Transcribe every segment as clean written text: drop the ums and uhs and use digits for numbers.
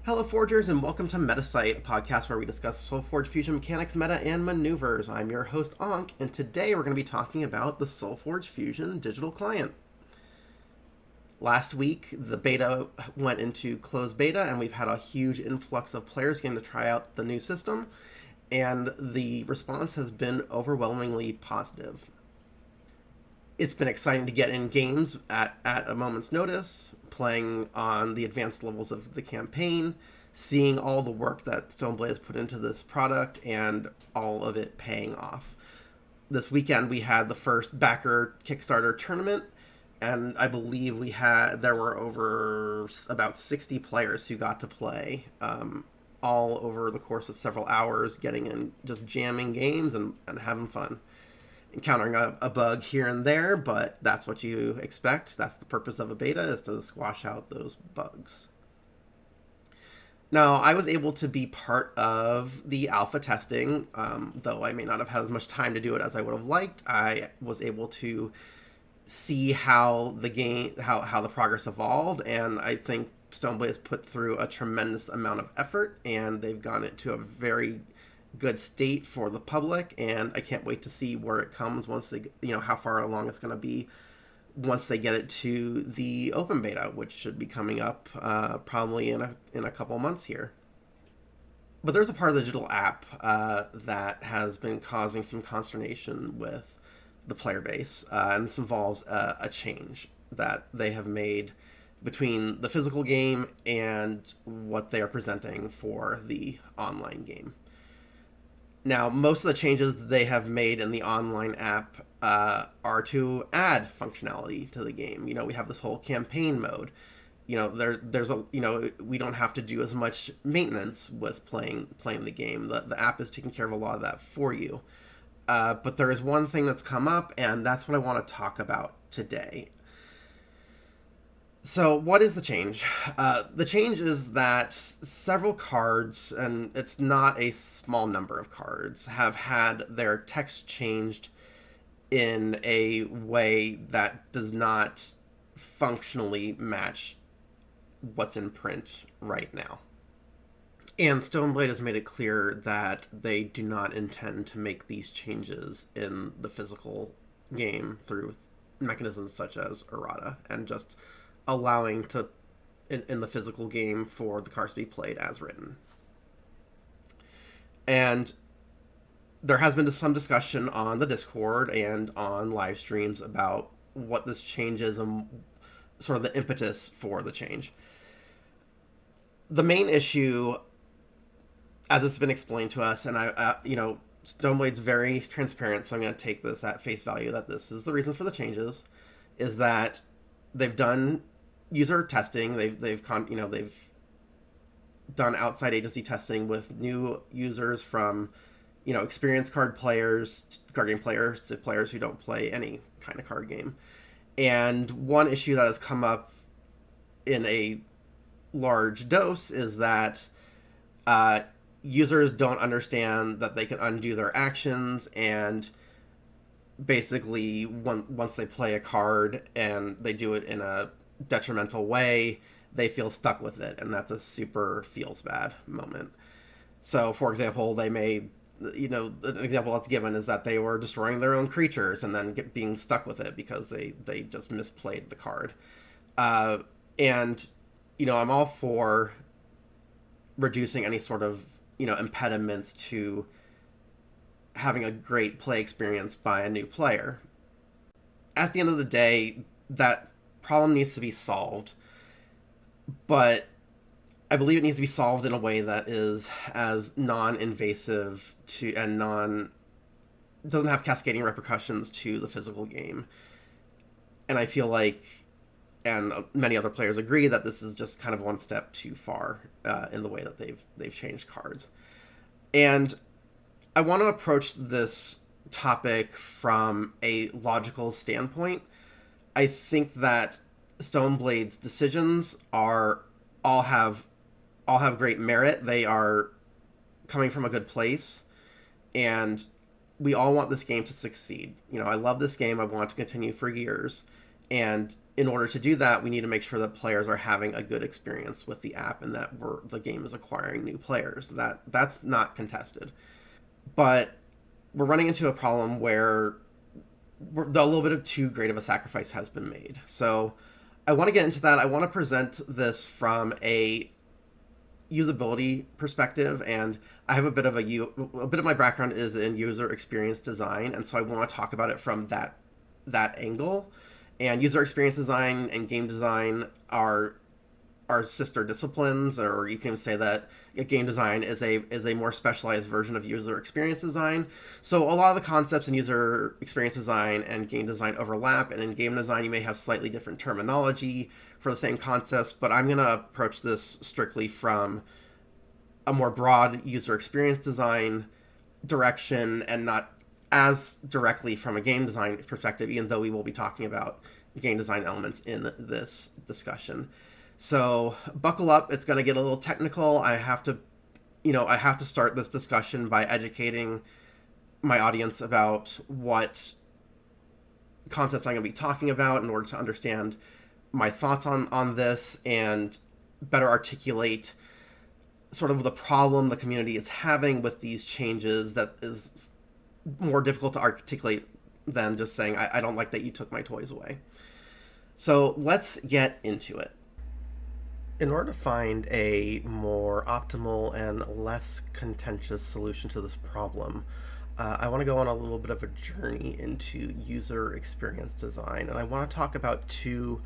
Hello, Forgers, and welcome to Metasight, a podcast where we discuss Solforge Fusion mechanics, meta, and maneuvers. I'm your host, Ankh, and today we're going to be talking about the Solforge Fusion Digital client. Last week, the beta went into closed beta, and we've had a huge influx of players getting to try out the new system, and the response has been overwhelmingly positive. It's been exciting to get in games at a moment's notice, playing on the advanced levels of the campaign, seeing all the work that Stoneblade has put into this product, and all of it paying off. This weekend we had the first backer Kickstarter tournament, and I believe there were over about 60 players who got to play, all over the course of several hours, getting in, just jamming games and having fun. Encountering a bug here and there, but that's what you expect. That's the purpose of a beta, is to squash out those bugs. Now, I was able to be part of the alpha testing, though I may not have had as much time to do it as I would have liked. I was able to see how the progress evolved, and I think Stoneblade has put through a tremendous amount of effort, and they've gotten it to a very good state for the public, and I can't wait to see where it comes once they, how far along it's going to be once they get it to the open beta, which should be coming up probably in a couple months here. But there's a part of the digital app that has been causing some consternation with the player base, and this involves a change that they have made between the physical game and what they are presenting for the online game. Now, most of the changes they have made in the online app are to add functionality to the game. We have this whole campaign mode. There's we don't have to do as much maintenance with playing the game. The app is taking care of a lot of that for you. But there is one thing that's come up, and that's what I want to talk about today. So what is the change? The change is that several cards, and it's not a small number of cards, have had their text changed in a way that does not functionally match what's in print right now. And Stoneblade has made it clear that they do not intend to make these changes in the physical game through mechanisms such as errata, and just allowing in the physical game for the cards to be played as written. And there has been some discussion on the Discord and on live streams about what this change is and sort of the impetus for the change. The main issue, as it's been explained to us, and Stoneblade's very transparent, so I'm going to take this at face value that this is the reason for the changes, is that they've done user testing. They've done outside agency testing with new users, from experienced card game players to players who don't play any kind of card game. And one issue that has come up in a large dose is that users don't understand that they can undo their actions, and basically once they play a card and they do it in a detrimental way, they feel stuck with it, and that's a super feels bad moment. So, for example, they may, an example that's given is that they were destroying their own creatures and then being stuck with it because they just misplayed the card. And I'm all for reducing any sort of impediments to having a great play experience by a new player. At the end of the day, that problem needs to be solved, but I believe it needs to be solved in a way that is as non-invasive doesn't have cascading repercussions to the physical game. And I feel like, and many other players agree, that this is just kind of one step too far in the way that they've changed cards. And I want to approach this topic from a logical standpoint. I think that Stoneblade's decisions all have great merit. They are coming from a good place, and we all want this game to succeed. I love this game. I want it to continue for years, and in order to do that, we need to make sure that players are having a good experience with the app and that the game is acquiring new players. That's not contested. But we're running into a problem where a little bit of too great of a sacrifice has been made. So I want to get into that. I want to present this from a usability perspective, and I have a bit of my background is in user experience design, and so I want to talk about it from that angle. And user experience design and game design are sister disciplines, or you can say that game design is a more specialized version of user experience design. So a lot of the concepts in user experience design and game design overlap, and in game design you may have slightly different terminology for the same concepts, but I'm going to approach this strictly from a more broad user experience design direction and not as directly from a game design perspective, even though we will be talking about game design elements in this discussion. So buckle up, it's going to get a little technical. I have to start this discussion by educating my audience about what concepts I'm going to be talking about in order to understand my thoughts on this and better articulate sort of the problem the community is having with these changes that is more difficult to articulate than just saying, I don't like that you took my toys away. So let's get into it. In order to find a more optimal and less contentious solution to this problem, I want to go on a little bit of a journey into user experience design, and I want to talk about two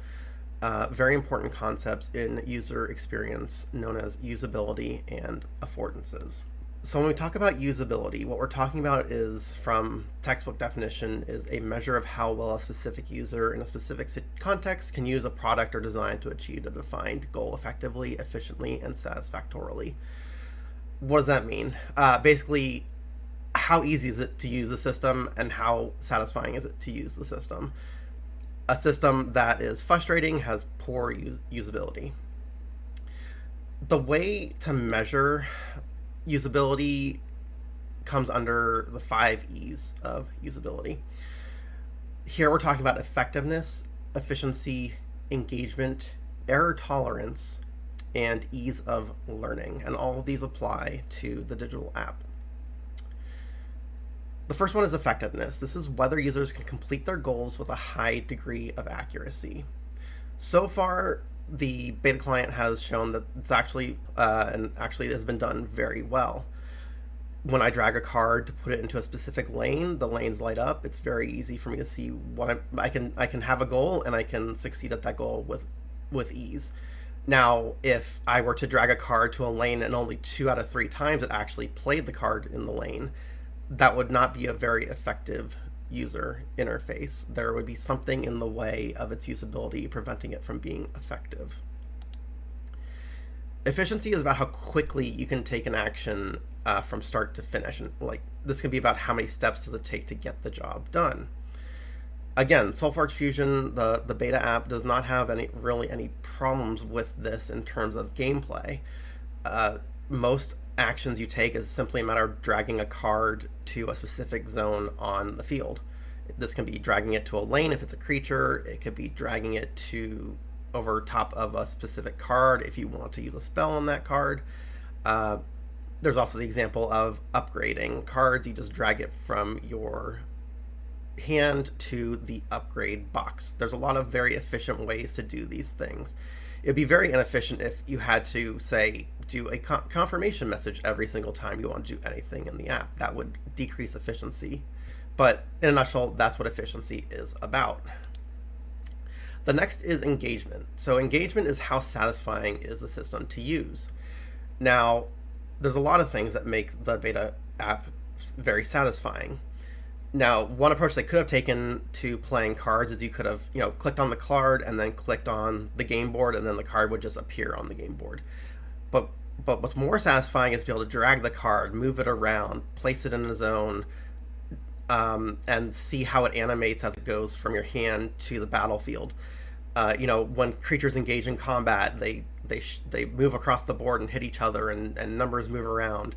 very important concepts in user experience known as usability and affordances. So when we talk about usability, what we're talking about is, from textbook definition, is a measure of how well a specific user in a specific context can use a product or design to achieve a defined goal effectively, efficiently, and satisfactorily. What does that mean? Basically, how easy is it to use the system and how satisfying is it to use the system? A system that is frustrating has poor usability. The way to measure usability comes under the 5 E's of usability. Here we're talking about effectiveness, efficiency, engagement, error tolerance, and ease of learning. And all of these apply to the digital app. The first one is effectiveness. This is whether users can complete their goals with a high degree of accuracy. So far, the beta client has shown that it's actually has been done very well. When I drag a card to put it into a specific lane, the lanes light up. It's very easy for me to see what I can have a goal, and I can succeed at that goal with ease. Now, if I were to drag a card to a lane and only 2 out of 3 times it actually played the card in the lane, that would not be a very effective user interface. There would be something in the way of its usability preventing it from being effective. Efficiency is about how quickly you can take an action from start to finish, and this can be about how many steps does it take to get the job done. Again, Solforge Fusion, the beta app, does not have any problems with this in terms of gameplay. Most actions you take is simply a matter of dragging a card to a specific zone on the field. This can be dragging it to a lane if it's a creature. It could be dragging it to over top of a specific card if you want to use a spell on that card. There's also the example of upgrading cards. You just drag it from your hand to the upgrade box. There's a lot of very efficient ways to do these things. It'd be very inefficient if you had to, say, do a confirmation message every single time you want to do anything in the app. That would decrease efficiency. But in a nutshell, that's what efficiency is about. The next is engagement. So engagement is how satisfying is the system to use. Now, there's a lot of things that make the beta app very satisfying. Now, one approach they could have taken to playing cards is you could have, clicked on the card and then clicked on the game board, and then the card would just appear on the game board. But what's more satisfying is to be able to drag the card, move it around, place it in a zone, and see how it animates as it goes from your hand to the battlefield. When creatures engage in combat, they move across the board and hit each other, and numbers move around.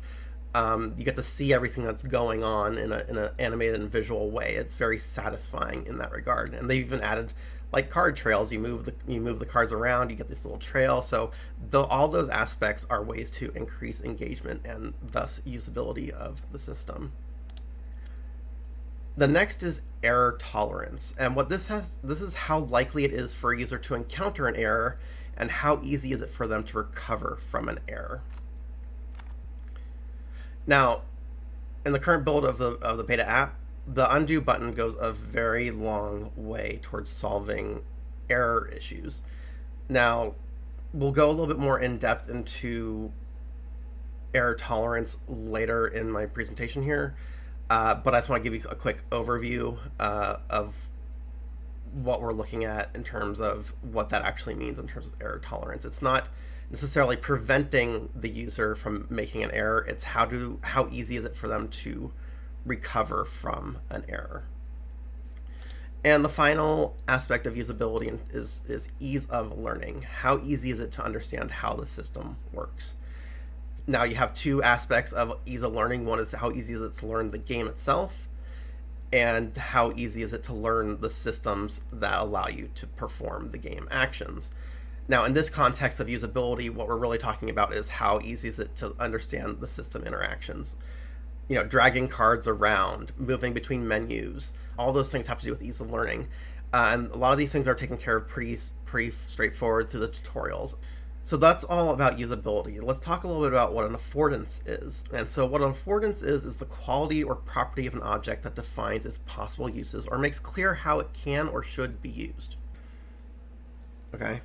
You get to see everything that's going on in an animated and visual way. It's very satisfying in that regard. And they've even added like card trails. You move the cards around, you get this little trail. So all those aspects are ways to increase engagement and thus usability of the system. The next is error tolerance, and what this is how likely it is for a user to encounter an error, and how easy is it for them to recover from an error. Now, in the current build of the beta app, the undo button goes a very long way towards solving error issues. Now, we'll go a little bit more in depth into error tolerance later in my presentation here, but I just want to give you a quick overview of what we're looking at in terms of what that actually means in terms of error tolerance. It's not necessarily preventing the user from making an error. It's how easy is it for them to recover from an error. And the final aspect of usability is ease of learning. How easy is it to understand how the system works? Now you have two aspects of ease of learning. One is how easy is it to learn the game itself, and how easy is it to learn the systems that allow you to perform the game actions. Now, in this context of usability, what we're really talking about is how easy is it to understand the system interactions. Dragging cards around, moving between menus, all those things have to do with ease of learning. And a lot of these things are taken care of pretty straightforward through the tutorials. So that's all about usability. Let's talk a little bit about what an affordance is. And so what an affordance is the quality or property of an object that defines its possible uses or makes clear how it can or should be used. Okay?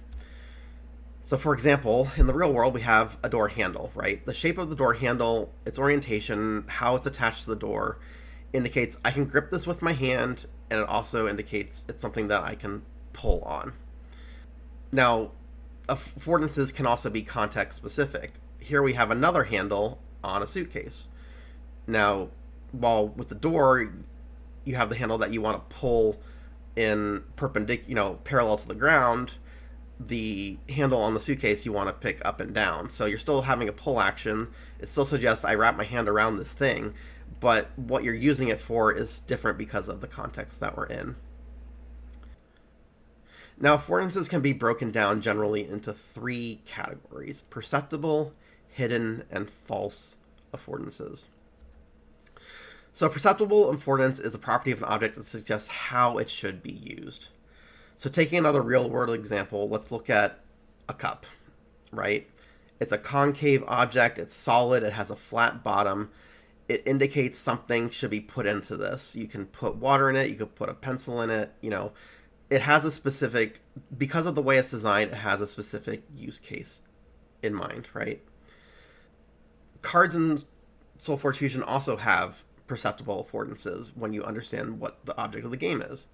So for example, in the real world, we have a door handle, right? The shape of the door handle, its orientation, how it's attached to the door, indicates I can grip this with my hand, and it also indicates it's something that I can pull on. Now, affordances can also be context specific. Here we have another handle on a suitcase. Now, while with the door, you have the handle that you want to pull in parallel to the ground, the handle on the suitcase you want to pick up and down. So you're still having a pull action. It still suggests I wrap my hand around this thing, but what you're using it for is different because of the context that we're in. Now, affordances can be broken down generally into three categories: perceptible, hidden, and false affordances. So perceptible affordance is a property of an object that suggests how it should be used. So taking another real-world example, let's look at a cup, right? It's a concave object, it's solid, it has a flat bottom. It indicates something should be put into this. You can put water in it, you could put a pencil in it, It has a specific, because of the way it's designed, it has a specific use case in mind, right? Cards in Solforge Fusion also have perceptible affordances when you understand what the object of the game is.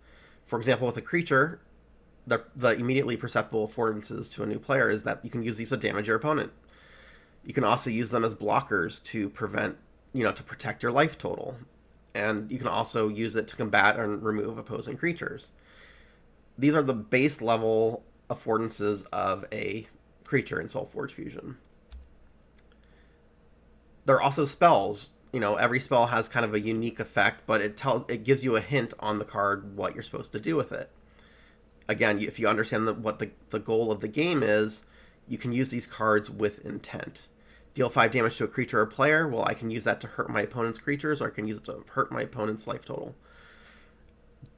For example, with a creature, the immediately perceptible affordances to a new player is that you can use these to damage your opponent. You can also use them as blockers to to protect your life total. And you can also use it to combat and remove opposing creatures. These are the base level affordances of a creature in Solforge Fusion. There are also spells. Every spell has kind of a unique effect, but it gives you a hint on the card what you're supposed to do with it. Again, if you understand what the goal of the game is, you can use these cards with intent. Deal 5 damage to a creature or player. Well, I can use that to hurt my opponent's creatures, or I can use it to hurt my opponent's life total.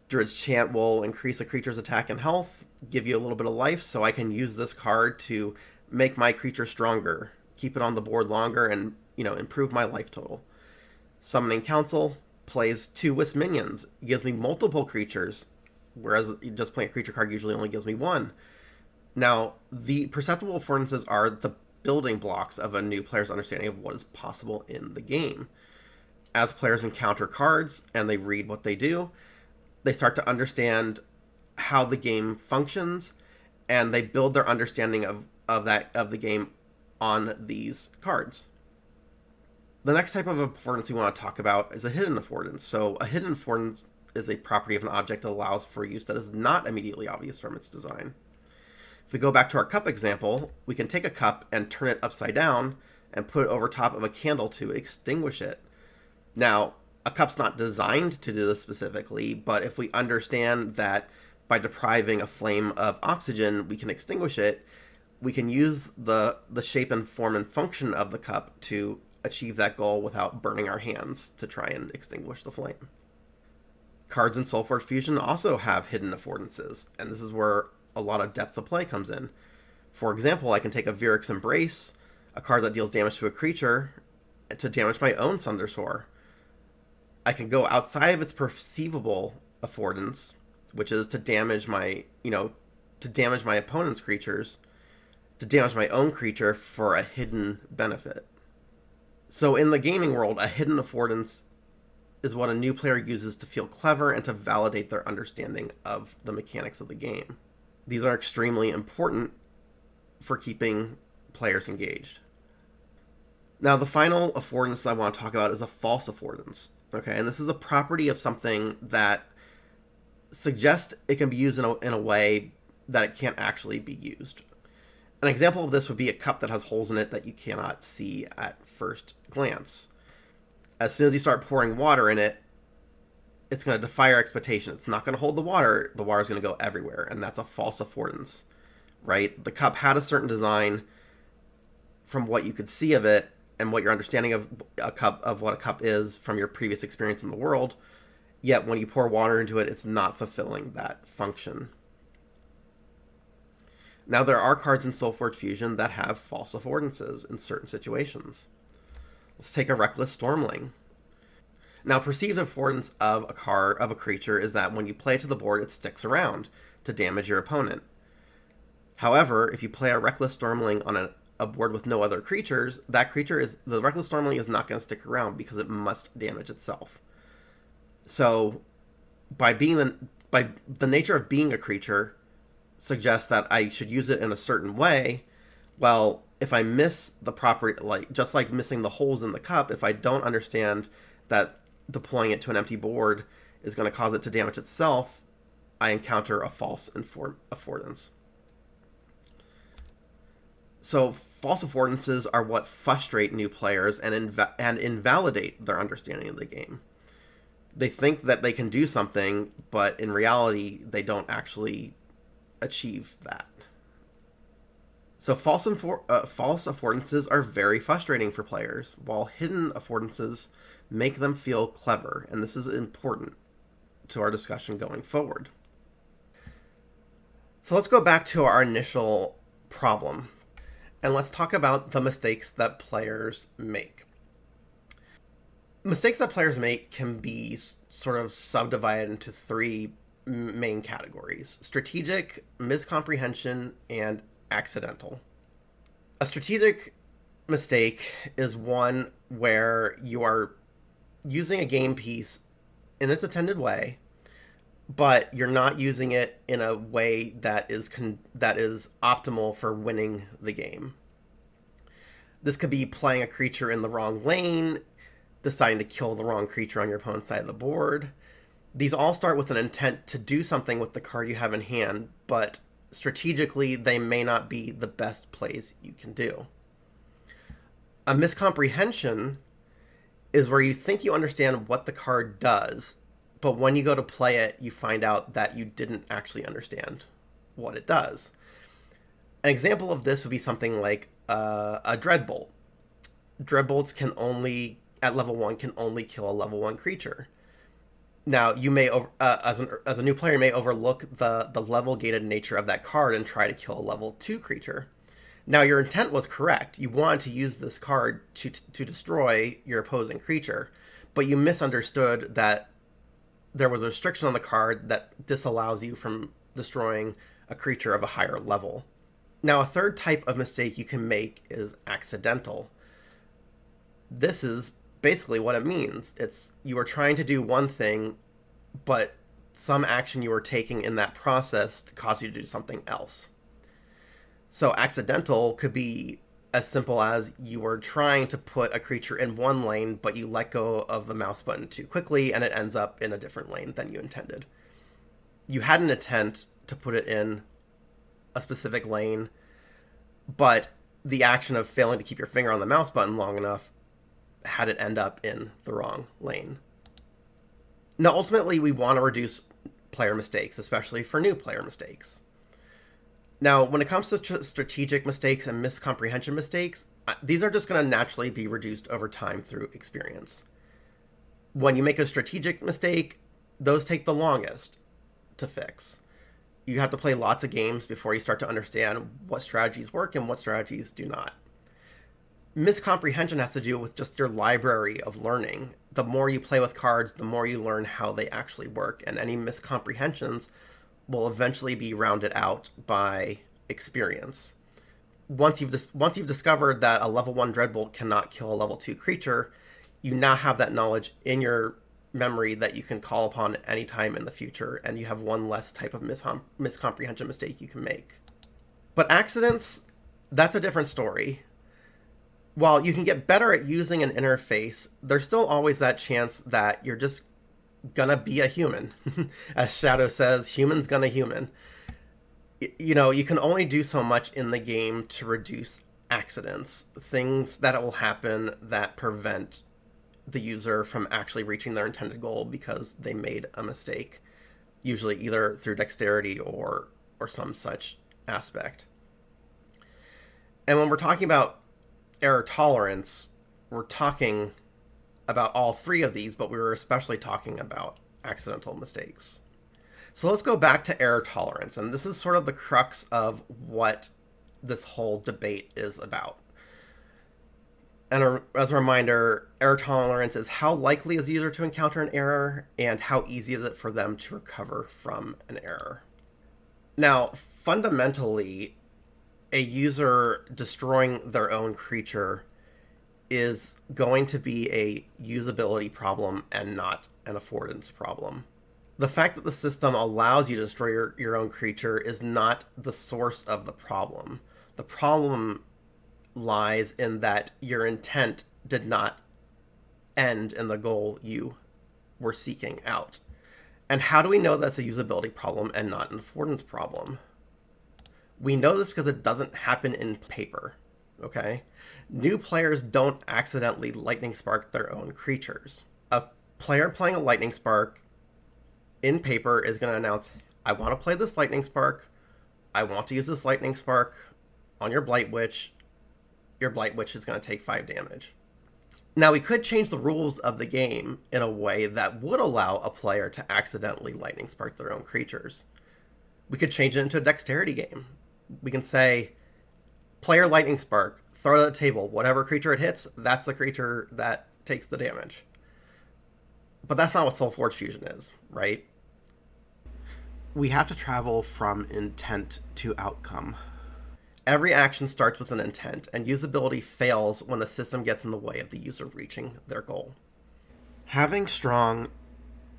Druid's Chant will increase a creature's attack and health, give you a little bit of life, so I can use this card to make my creature stronger, keep it on the board longer, and improve my life total. Summoning Council plays 2 Wisp minions. It gives me multiple creatures, whereas just playing a creature card usually only gives me 1. Now, the perceptible affordances are the building blocks of a new player's understanding of what is possible in the game. As players encounter cards and they read what they do, they start to understand how the game functions, and they build their understanding of the game on these cards. The next type of affordance we want to talk about is a hidden affordance. So a hidden affordance is a property of an object that allows for use that is not immediately obvious from its design. If we go back to our cup example, we can take a cup and turn it upside down and put it over top of a candle to extinguish it. Now, a cup's not designed to do this specifically, but if we understand that by depriving a flame of oxygen, we can extinguish it. We can use the shape and form and function of the cup to achieve that goal without burning our hands to try and extinguish the flame. Cards in Solforge Fusion also have hidden affordances, and this is where a lot of depth of play comes in. For example, I can take a Vyric's Embrace, a card that deals damage to a creature, to damage my own Thundersoar. I can go outside of its perceivable affordance, which is to damage my, to damage my opponent's creatures, to damage my own creature for a hidden benefit. So in the gaming world, a hidden affordance is what a new player uses to feel clever and to validate their understanding of the mechanics of the game. These are extremely important for keeping players engaged. Now, the final affordance I want to talk about is a false affordance. Okay, and this is a property of something that suggests it can be used in a way that it can't actually be used. An example of this would be a cup that has holes in it that you cannot see at first glance. As soon as you start pouring water in it, it's going to defy your expectation. It's not going to hold the water. The water is going to go everywhere, and that's a false affordance, right? The cup had a certain design from what you could see of it and what your understanding of what a cup is from your previous experience in the world. Yet when you pour water into it, it's not fulfilling that function. Now, there are cards in Solforge Fusion that have false affordances in certain situations. Let's take a Reckless Stormling. Now, perceived affordance of a creature is that when you play it to the board, it sticks around to damage your opponent. However, if you play a Reckless Stormling on a board with no other creatures, the Reckless Stormling is not going to stick around because it must damage itself. So, by the nature of being a creature, suggests that I should use it in a certain way. Well, if I miss the property, just like missing the holes in the cup, if I don't understand that deploying it to an empty board is going to cause it to damage itself, I encounter a false affordance. So false affordances are what frustrate new players and invalidate their understanding of the game. They think that they can do something, but in reality, they don't actually achieve that. So false affordances are very frustrating for players, while hidden affordances make them feel clever, and this is important to our discussion going forward. So let's go back to our initial problem, and let's talk about the mistakes that players make. Mistakes that players make can be sort of subdivided into three main categories: strategic, miscomprehension, and accidental. A strategic mistake is one where you are using a game piece in its intended way, but you're not using it in a way that is optimal for winning the game. This could be playing a creature in the wrong lane, deciding to kill the wrong creature on your opponent's side of the board. These all start with an intent to do something with the card you have in hand, but strategically they may not be the best plays you can do. A miscomprehension is where you think you understand what the card does, but when you go to play it, you find out that you didn't actually understand what it does. An example of this would be something like a Dreadbolt. Dreadbolts can only, at level 1, can only kill a level 1 creature. Now, you may, as a new player, may overlook the level-gated nature of that card and try to kill a level 2 creature. Now, your intent was correct. You wanted to use this card to destroy your opposing creature, but you misunderstood that there was a restriction on the card that disallows you from destroying a creature of a higher level. Now, a third type of mistake you can make is accidental. This is basically what it means. It's you are trying to do one thing, but some action you are taking in that process caused you to do something else. So accidental could be as simple as you were trying to put a creature in one lane, but you let go of the mouse button too quickly and it ends up in a different lane than you intended. You had an intent to put it in a specific lane, but the action of failing to keep your finger on the mouse button long enough had it end up in the wrong lane. Now, ultimately, we want to reduce player mistakes, especially for new player mistakes. Now, when it comes to strategic mistakes and miscomprehension mistakes, these are just going to naturally be reduced over time through experience. When you make a strategic mistake, those take the longest to fix. You have to play lots of games before you start to understand what strategies work and what strategies do not. Miscomprehension has to do with just your library of learning. The more you play with cards, the more you learn how they actually work, and any miscomprehensions will eventually be rounded out by experience. Once you've discovered that a level 1 Dreadbolt cannot kill a level 2 creature, you now have that knowledge in your memory that you can call upon any time in the future, and you have one less type of miscomprehension mistake you can make. But accidents, that's a different story. While you can get better at using an interface, there's still always that chance that you're just gonna be a human. As Shadow says, human's gonna human. You know, you can only do so much in the game to reduce accidents, things that will happen that prevent the user from actually reaching their intended goal because they made a mistake, usually either through dexterity or some such aspect. And when we're talking about error tolerance, we're talking about all three of these, but we were especially talking about accidental mistakes. So let's go back to error tolerance, and this is sort of the crux of what this whole debate is about. And as a reminder, error tolerance is how likely is the user to encounter an error, and how easy is it for them to recover from an error. Now, fundamentally, a user destroying their own creature is going to be a usability problem and not an affordance problem. The fact that the system allows you to destroy your own creature is not the source of the problem. The problem lies in that your intent did not end in the goal you were seeking out. And how do we know that's a usability problem and not an affordance problem? We know this because it doesn't happen in paper, okay? New players don't accidentally lightning spark their own creatures. A player playing a lightning spark in paper is going to announce, I want to play this lightning spark. I want to use this lightning spark on your Blight Witch. Your Blight Witch is going to take 5 damage. Now, we could change the rules of the game in a way that would allow a player to accidentally lightning spark their own creatures. We could change it into a dexterity game. We can say, player lightning spark, throw it at the table. Whatever creature it hits, that's the creature that takes the damage. But that's not what Solforge Fusion is, right? We have to travel from intent to outcome. Every action starts with an intent, and usability fails when the system gets in the way of the user reaching their goal. Having strong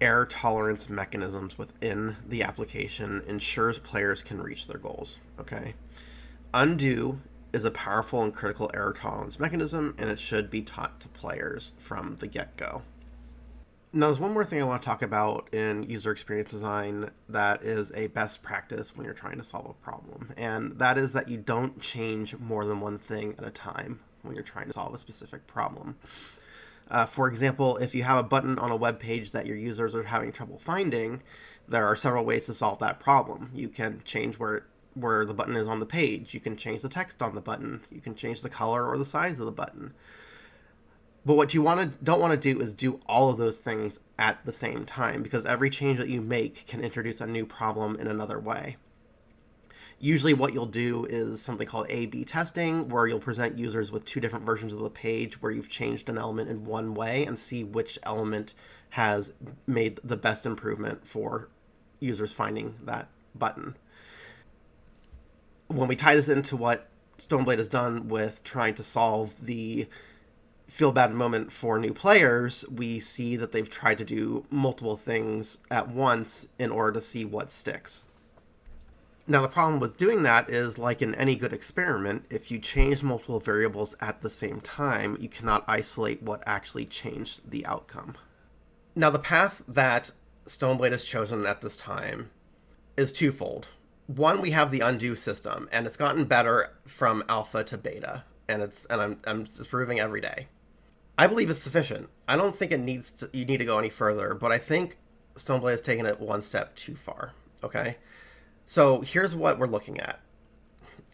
error tolerance mechanisms within the application ensures players can reach their goals, okay? Undo is a powerful and critical error tolerance mechanism, and it should be taught to players from the get-go. Now, there's one more thing I want to talk about in user experience design that is a best practice when you're trying to solve a problem, and that is that you don't change more than one thing at a time when you're trying to solve a specific problem. For example, if you have a button on a web page that your users are having trouble finding, there are several ways to solve that problem. You can change where the button is on the page. You can change the text on the button. You can change the color or the size of the button. But what you don't want to do is do all of those things at the same time, because every change that you make can introduce a new problem in another way. Usually what you'll do is something called A/B testing, where you'll present users with 2 different versions of the page where you've changed an element in one way and see which element has made the best improvement for users finding that button. When we tie this into what Stoneblade has done with trying to solve the feel bad moment for new players, we see that they've tried to do multiple things at once in order to see what sticks. Now, the problem with doing that is, like in any good experiment, if you change multiple variables at the same time, you cannot isolate what actually changed the outcome. Now, the path that Stoneblade has chosen at this time is twofold. One, we have the undo system, and it's gotten better from alpha to beta, and I'm improving every day. I believe it's sufficient. I don't think you need to go any further, but I think Stoneblade has taken it one step too far. Okay, so here's what we're looking at.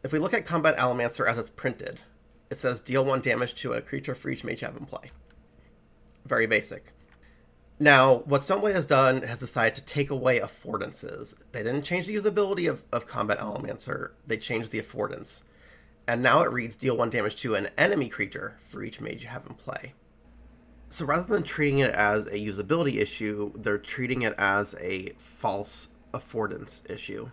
If we look at Combat Allomancer as it's printed, it says deal 1 damage to a creature for each mage you have in play. Very basic. Now, what Stoneblade has done has decided to take away affordances. They didn't change the usability of Combat Allomancer, they changed the affordance. And now it reads deal 1 damage to an enemy creature for each mage you have in play. So rather than treating it as a usability issue, they're treating it as a false affordance issue.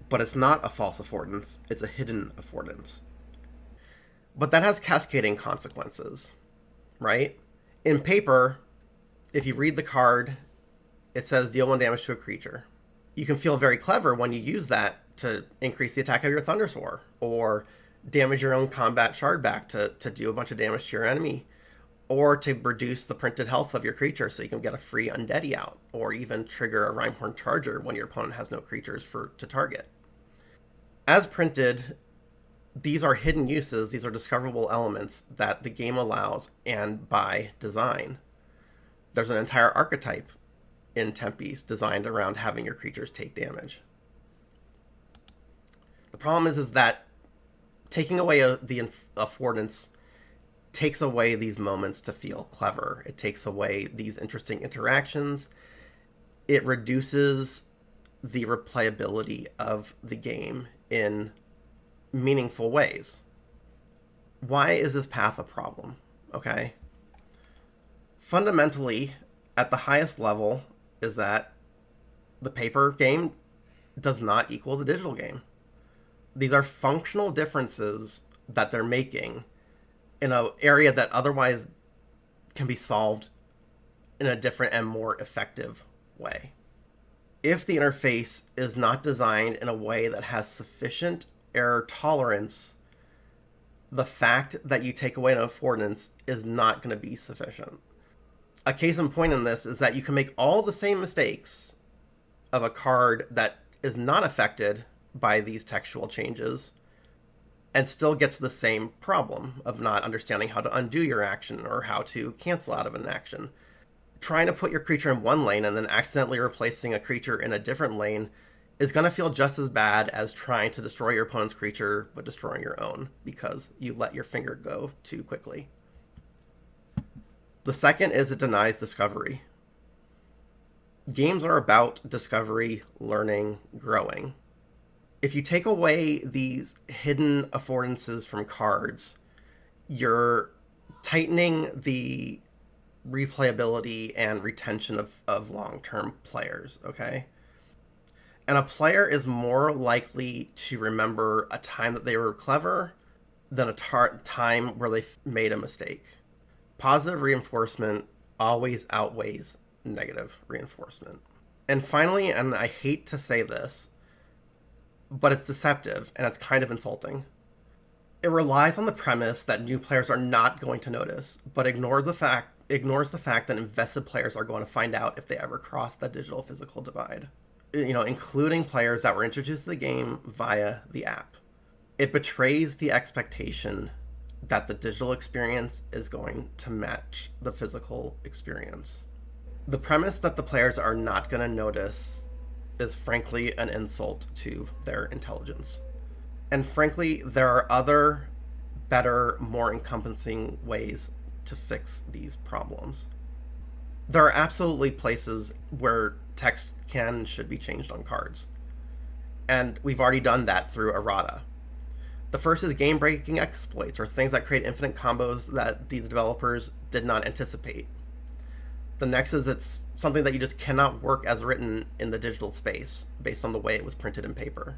But it's not a false affordance, it's a hidden affordance. But that has cascading consequences, right? In paper, if you read the card, it says deal 1 damage to a creature. You can feel very clever when you use that to increase the attack of your Thundersword, or damage your own combat shard back to do a bunch of damage to your enemy, or to reduce the printed health of your creature so you can get a free Undeady out, or even trigger a Rimehorn Charger when your opponent has no creatures to target. As printed, these are hidden uses, these are discoverable elements that the game allows, and by design. There's an entire archetype in Tempest designed around having your creatures take damage. The problem is that taking away the affordance takes away these moments to feel clever. It takes away these interesting interactions. It reduces the replayability of the game in meaningful ways. Why is this path a problem? Okay. Fundamentally, at the highest level, is that the paper game does not equal the digital game. These are functional differences that they're making in an area that otherwise can be solved in a different and more effective way. If the interface is not designed in a way that has sufficient error tolerance, the fact that you take away an affordance is not going to be sufficient. A case in point in this is that you can make all the same mistakes of a card that is not affected by these textual changes and still get to the same problem of not understanding how to undo your action or how to cancel out of an action. Trying to put your creature in one lane and then accidentally replacing a creature in a different lane is going to feel just as bad as trying to destroy your opponent's creature but destroying your own because you let your finger go too quickly. The second is it denies discovery. Games are about discovery, learning, growing. If you take away these hidden affordances from cards, you're tightening the replayability and retention of long-term players, okay? And a player is more likely to remember a time that they were clever than a time where they made a mistake. Positive reinforcement always outweighs negative reinforcement. And finally, and I hate to say this, but it's deceptive and it's kind of insulting. It relies on the premise that new players are not going to notice, but ignores the fact that invested players are going to find out if they ever cross that digital physical divide. Including players that were introduced to the game via the app. It betrays the expectation that the digital experience is going to match the physical experience. The premise that the players are not going to notice is frankly an insult to their intelligence. And frankly, there are other, better, more encompassing ways to fix these problems. There are absolutely places where text can and should be changed on cards. And we've already done that through errata. The first is game-breaking exploits, or things that create infinite combos that the developers did not anticipate. The next is it's something that you just cannot work as written in the digital space, based on the way it was printed in paper.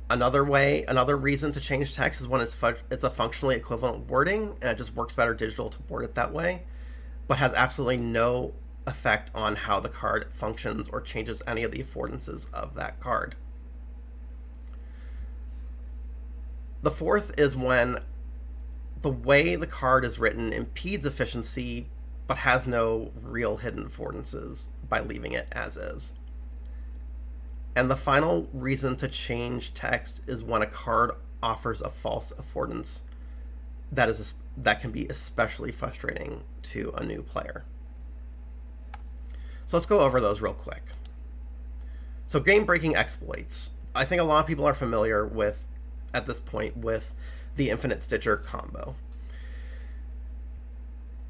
Another reason to change text is when it's a functionally equivalent wording, and it just works better digital to word it that way, but has absolutely no effect on how the card functions or changes any of the affordances of that card. The fourth is when the way the card is written impedes efficiency but has no real hidden affordances by leaving it as is. And the final reason to change text is when a card offers a false affordance that can be especially frustrating to a new player. So let's go over those real quick. So game-breaking exploits. I think a lot of people are familiar with, at this point, with the Infinite Stitcher combo.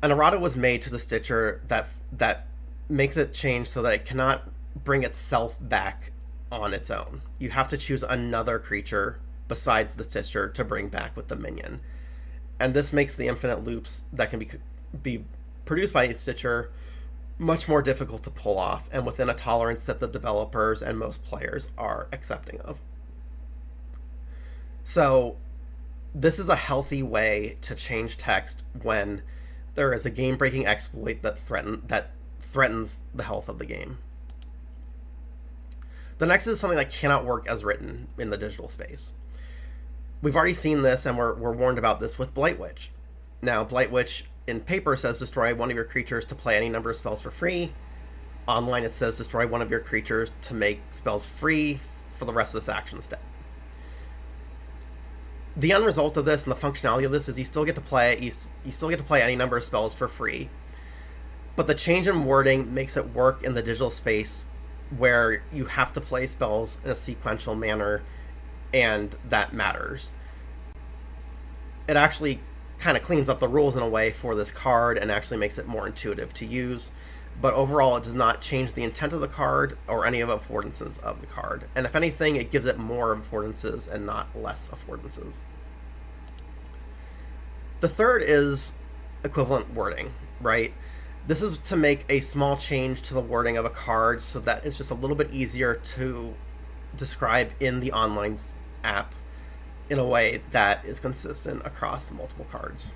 An errata was made to the Stitcher that makes it change so that it cannot bring itself back on its own. You have to choose another creature besides the Stitcher to bring back with the minion. And this makes the infinite loops that can be produced by a Stitcher much more difficult to pull off, and within a tolerance that the developers and most players are accepting of. So this is a healthy way to change text when there is a game-breaking exploit that threatens the health of the game. The next is something that cannot work as written in the digital space. We've already seen this, and we're warned about this with Blight Witch. Now, Blight Witch in paper says destroy one of your creatures to play any number of spells for free. Online it says destroy one of your creatures to make spells free for the rest of this action step. The end result of this and the functionality of this is you still get to play any number of spells for free. But the change in wording makes it work in the digital space where you have to play spells in a sequential manner, and that matters. It actually kind of cleans up the rules in a way for this card and actually makes it more intuitive to use. But overall, it does not change the intent of the card or any of the affordances of the card. And if anything, it gives it more affordances and not less affordances. The third is equivalent wording, right? This is to make a small change to the wording of a card so that it's just a little bit easier to describe in the online app in a way that is consistent across multiple cards.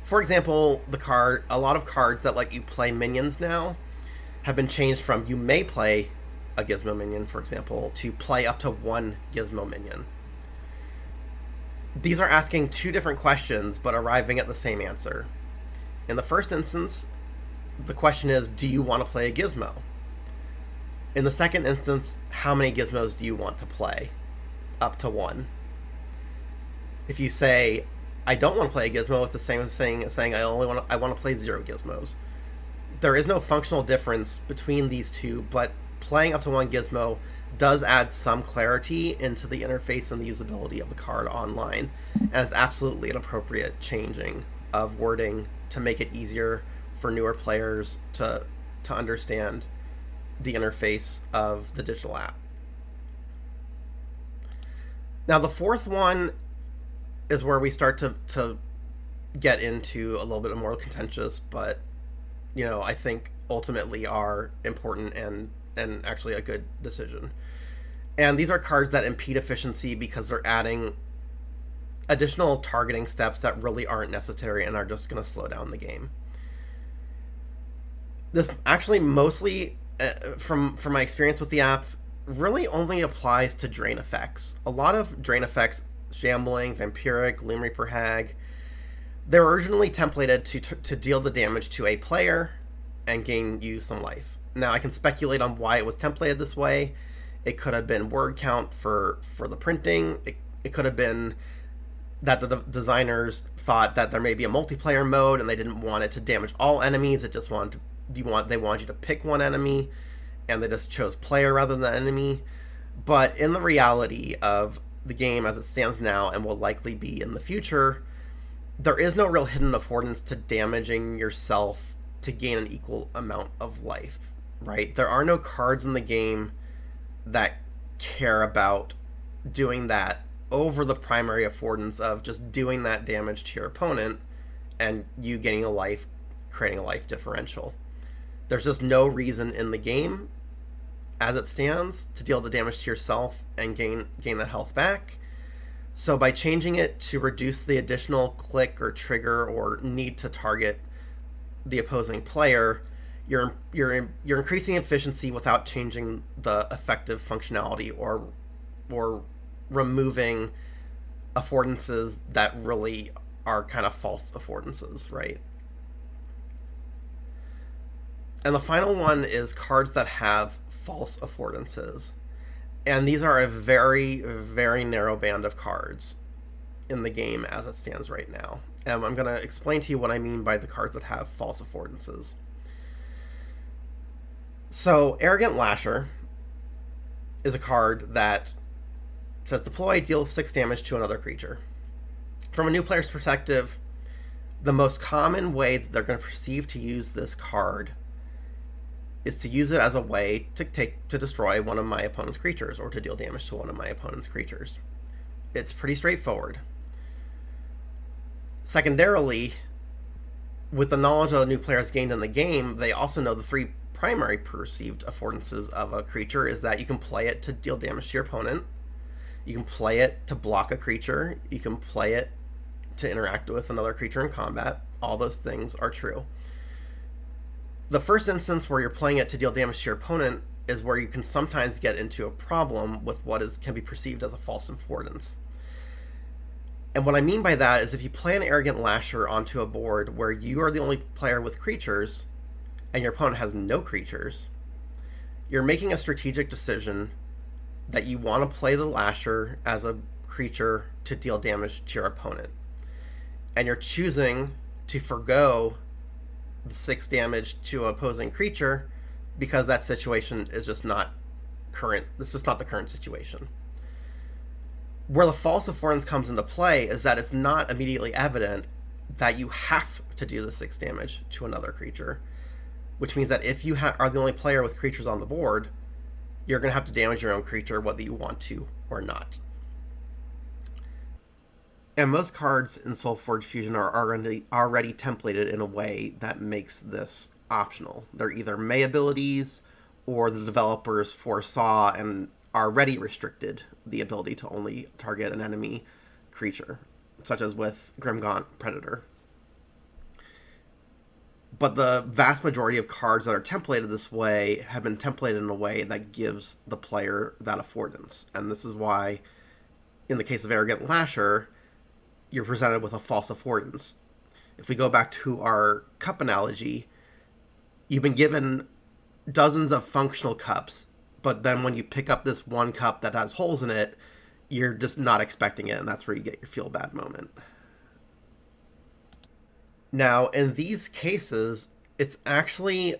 For example, a lot of cards that let you play minions now have been changed from you may play a Gizmo minion, for example, to play up to one Gizmo minion. These are asking two different questions but arriving at the same answer. In the first instance, the question is, do you want to play a Gizmo? In the second instance, how many Gizmos do you want to play? Up to one. If you say, I don't want to play a Gizmo, it's the same thing as saying I want to play 0 Gizmos. There is no functional difference between these two, but playing up to one Gizmo does add some clarity into the interface and the usability of the card online, and is absolutely an appropriate changing of wording to make it easier for newer players to understand the interface of the digital app. Now, the fourth one is where we start to get into a little bit more contentious, but I think ultimately are important and actually a good decision. And these are cards that impede efficiency because they're adding additional targeting steps that really aren't necessary and are just going to slow down the game. This actually mostly, from my experience with the app, really only applies to drain effects. A lot of drain effects, Shambling, Vampiric, Loom Reaper Hag, they were originally templated to deal the damage to a player and gain you some life. Now, I can speculate on why it was templated this way. It could have been word count for the printing. It could have been that the designers thought that there may be a multiplayer mode and they didn't want it to damage all enemies. It just they wanted you to pick one enemy, and they just chose player rather than enemy. But in the reality of the game as it stands now and will likely be in the future, there is no real hidden affordance to damaging yourself to gain an equal amount of life, right? There are no cards in the game that care about doing that over the primary affordance of just doing that damage to your opponent and you gaining a life, creating a life differential. There's just no reason in the game as it stands to deal the damage to yourself and gain that health back. So by changing it to reduce the additional click or trigger or need to target the opposing player, you're increasing efficiency without changing the effective functionality or removing affordances that really are kind of false affordances, right? And the final one is cards that have false affordances. And these are a very, very narrow band of cards in the game as it stands right now. And I'm going to explain to you what I mean by the cards that have false affordances. So, Arrogant Lasher is a card that says deploy, deal 6 damage to another creature. From a new player's perspective, the most common way that they're going to perceive to use this card is to use it as a way to destroy one of my opponent's creatures or to deal damage to one of my opponent's creatures. It's pretty straightforward. Secondarily, with the knowledge that a new player has gained in the game, they also know the 3 primary perceived affordances of a creature is that you can play it to deal damage to your opponent, you can play it to block a creature, you can play it to interact with another creature in combat. All those things are true. The first instance where you're playing it to deal damage to your opponent is where you can sometimes get into a problem with what can be perceived as a false affordance. And what I mean by that is if you play an Arrogant Lasher onto a board where you are the only player with creatures and your opponent has no creatures, you're making a strategic decision that you want to play the Lasher as a creature to deal damage to your opponent. And you're choosing to forgo the 6 damage to an opposing creature because that situation is just not current. This is not the current situation. Where the false affordance comes into play is that it's not immediately evident that you have to do the 6 damage to another creature, which means that if you are the only player with creatures on the board, you're going to have to damage your own creature whether you want to or not. And most cards in Solforge Fusion are already templated in a way that makes this optional. They're either May abilities or the developers foresaw and already restricted the ability to only target an enemy creature, such as with Grimgaunt Predator. But the vast majority of cards that are templated this way have been templated in a way that gives the player that affordance. And this is why, in the case of Arrogant Lasher, you're presented with a false affordance. If we go back to our cup analogy, you've been given dozens of functional cups, but then when you pick up this one cup that has holes in it, you're just not expecting it, and that's where you get your feel bad moment. Now, in these cases, it's actually,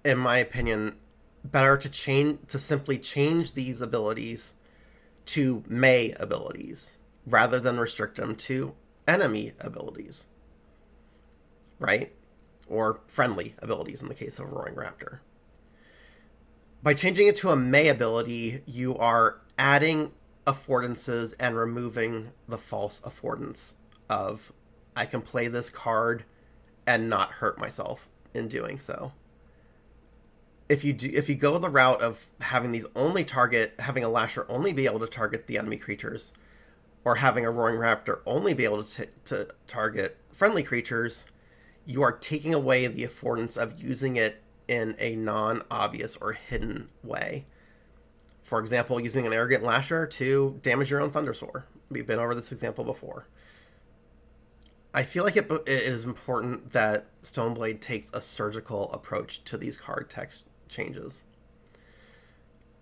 in my opinion, better to simply change these abilities to May abilities rather than restrict them to enemy abilities, right? Or friendly abilities in the case of Roaring Raptor. By changing it to a May ability, you are adding affordances and removing the false affordance of I can play this card and not hurt myself in doing so. If you go the route of having having a Lasher only be able to target the enemy creatures, or having a Roaring Raptor only be able to target friendly creatures, you are taking away the affordance of using it in a non-obvious or hidden way. For example, using an Arrogant Lasher to damage your own Thundersoar. We've been over this example before. I feel like it is important that Stoneblade takes a surgical approach to these card text changes.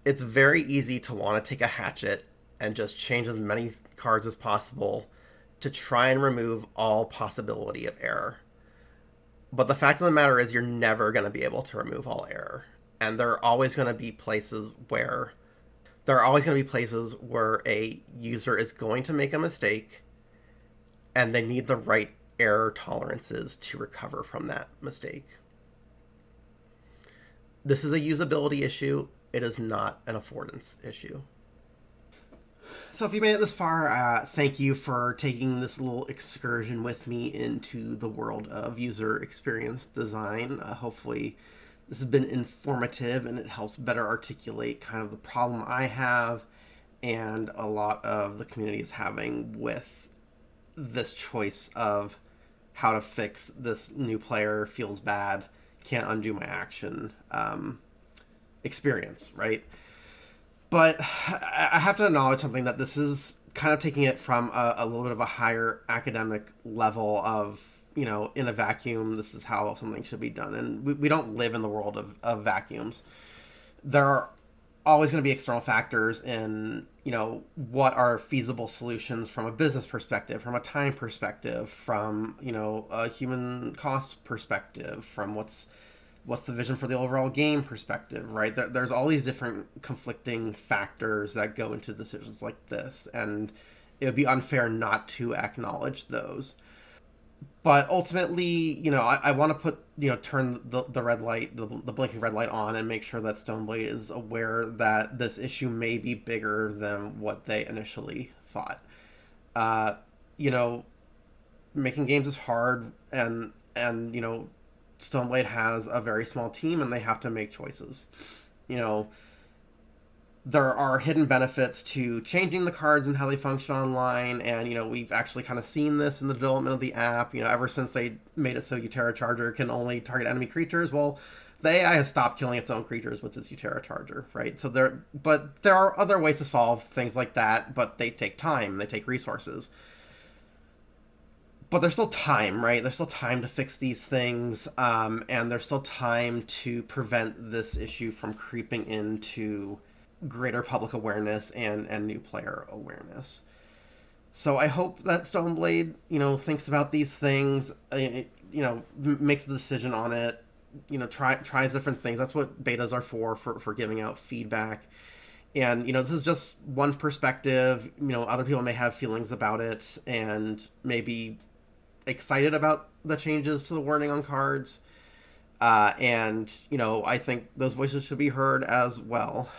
It's very easy to want to take a hatchet and just change as many cards as possible to try and remove all possibility of error. But the fact of the matter is you're never going to be able to remove all error. And there are always going to be places where a user is going to make a mistake and they need the right error tolerances to recover from that mistake. This is a usability issue. It is not an affordance issue. So if you made it this far, thank you for taking this little excursion with me into the world of user experience design. Hopefully this has been informative and it helps better articulate kind of the problem I have and a lot of the community is having with this choice of how to fix this new player feels bad, can't undo my action experience, right? But I have to acknowledge something, that this is kind of taking it from a little bit of a higher academic level of, in a vacuum, this is how something should be done. And we don't live in the world of vacuums. There are always going to be external factors in, what are feasible solutions from a business perspective, from a time perspective, from, a human cost perspective, from what's What's the vision for the overall game perspective, right? There's all these different conflicting factors that go into decisions like this, and it would be unfair not to acknowledge those. But ultimately, I want to turn the red light, the blinking red light on, and make sure that Stoneblade is aware that this issue may be bigger than what they initially thought. Uh, you know, Making games is hard, and Stoneblade has a very small team, and they have to make choices. You know, there are hidden benefits to changing the cards and how they function online, and we've actually kind of seen this in the development of the app. Ever since they made it so Utera Charger can only target enemy creatures, well, the AI has stopped killing its own creatures with its Utera Charger, right? But there are other ways to solve things like that, but they take time, they take resources. But there's still time, right? There's still time to fix these things, and there's still time to prevent this issue from creeping into greater public awareness and new player awareness. So I hope that Stoneblade, thinks about these things, makes a decision on it, tries different things. That's what betas are for giving out feedback. And, this is just one perspective. Other people may have feelings about it and maybe excited about the changes to the wording on cards. And I think those voices should be heard as well.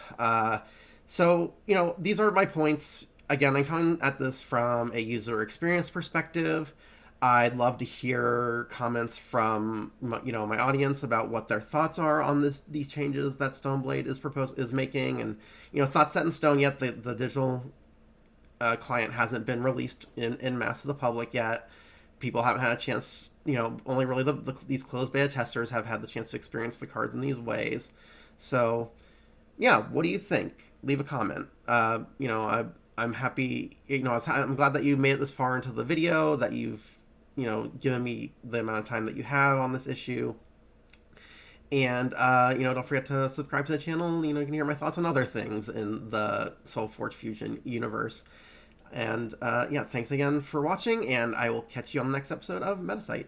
So these are my points. Again, I'm coming at this from a user experience perspective. I'd love to hear comments from my audience about what their thoughts are on these changes that Stoneblade is making, and it's not set in stone yet. The digital client hasn't been released in mass to the public yet. People haven't had a chance, only really these closed beta testers have had the chance to experience the cards in these ways. So, yeah, what do you think? Leave a comment. I'm happy, I'm glad that you made it this far into the video, that you've, given me the amount of time that you have on this issue. And, don't forget to subscribe to the channel. You can hear my thoughts on other things in the Solforge Fusion universe. And yeah, thanks again for watching, and I will catch you on the next episode of Metasight.